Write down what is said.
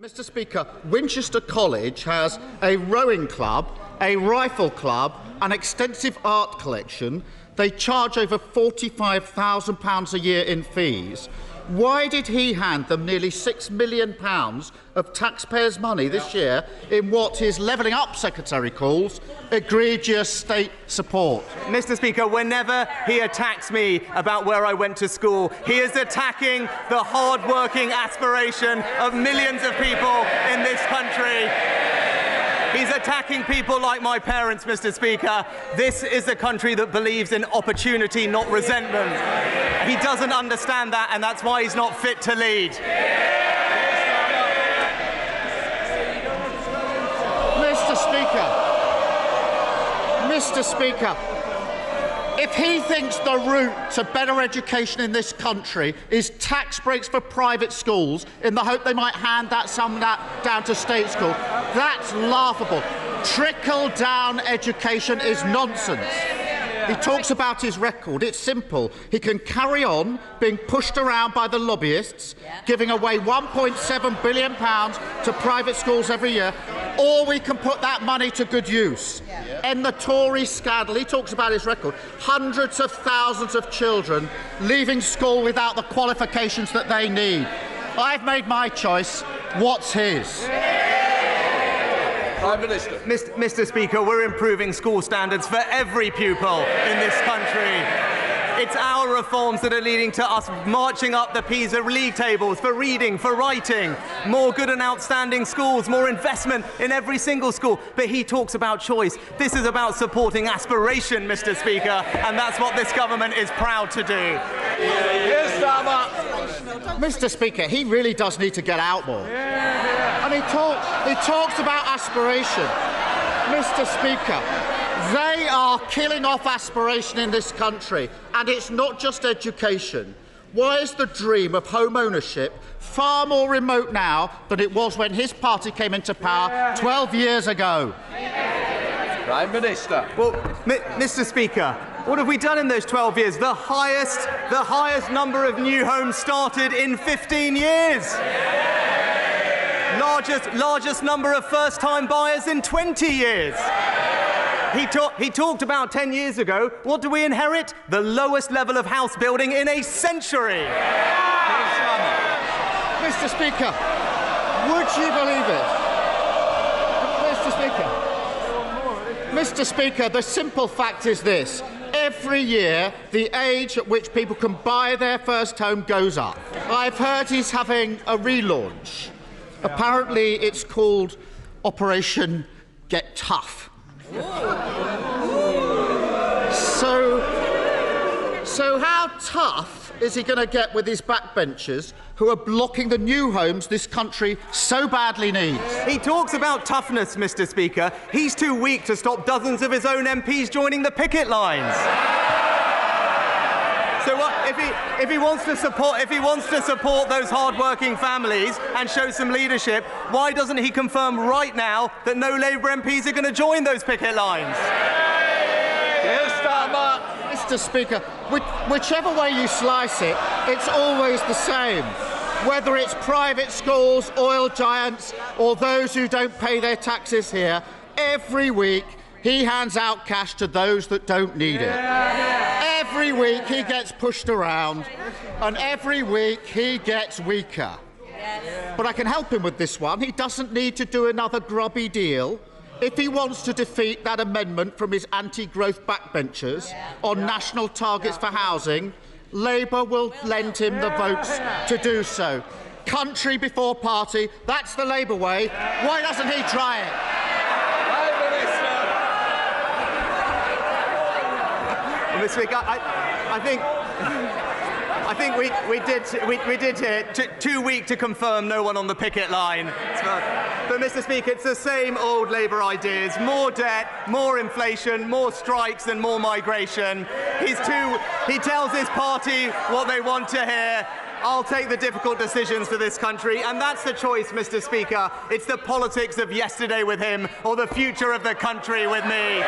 Mr. Speaker, Winchester College has a rowing club, a rifle club, an extensive art collection. They charge over £45,000 a year in fees. Why did he hand them nearly £6 million of taxpayers' money this year in what his Levelling Up Secretary calls egregious state support? Mr. Speaker, whenever he attacks me about where I went to school, he is attacking the hard-working aspiration of millions of people in this country. He's attacking people like my parents, Mr. Speaker. This is a country that believes in opportunity, not resentment. He doesn't understand that, and that's why he's not fit to lead. Mr. Speaker, if he thinks the route to better education in this country is tax breaks for private schools in the hope they might hand some of that down to state school, that's laughable. Trickle-down education is nonsense. He talks about his record. It's simple. He can carry on being pushed around by the lobbyists, giving away £1.7 billion to private schools every year, or we can put that money to good use. In the Tory scandal, he talks about his record. Hundreds of thousands of children leaving school without the qualifications that they need. I've made my choice. What's his? Prime Minister. Mr. Speaker, we're improving school standards for every pupil in this country. It's our reforms that are leading to us marching up the PISA league tables for reading, for writing, more good and outstanding schools, more investment in every single school. But he talks about choice. This is about supporting aspiration, Mr. Speaker, and that's what this government is proud to do. Keir Starmer. Mr. Speaker, he really does need to get out more. And he talks about aspiration. Mr. Speaker, they are killing off aspiration in this country, and it's not just education. Why is the dream of home ownership far more remote now than it was when his party came into power 12 years ago? Prime Minister. Well, Mr. Speaker, what have we done in those 12 years? The highest number of new homes started in 15 years. Largest number of first-time buyers in 20 years. He talked about 10 years ago. What do we inherit? The lowest level of house building in a century. Mr. Speaker, would you believe it? Mr. Speaker, the simple fact is this. Every year, the age at which people can buy their first home goes up. I've heard he's having a relaunch. Apparently, it's called Operation Get Tough. So how tough is he going to get with his backbenchers who are blocking the new homes this country so badly needs? He talks about toughness, Mr. Speaker. He's too weak to stop dozens of his own MPs joining the picket lines. So what, if he wants to support those hard-working families and show some leadership, why doesn't he confirm right now that no Labour MPs are going to join those picket lines? Keir Starmer. Mr. Speaker, whichever way you slice it, it's always the same. Whether it's private schools, oil giants, or those who don't pay their taxes here, every week he hands out cash to those that don't need it. Every week he gets pushed around, and every week he gets weaker. But I can help him with this one. He doesn't need to do another grubby deal. If he wants to defeat that amendment from his anti-growth backbenchers on national targets for housing, Labour will lend him the votes to do so. Country before party, that's the Labour way. Why doesn't he try it? Mr. Speaker, I think we did hear too weak to confirm no one on the picket line. But Mr. Speaker, it's the same old Labour ideas: more debt, more inflation, more strikes, and more migration. He tells his party what they want to hear. I'll take the difficult decisions for this country, and that's the choice, Mr. Speaker. It's the politics of yesterday with him, or the future of the country with me.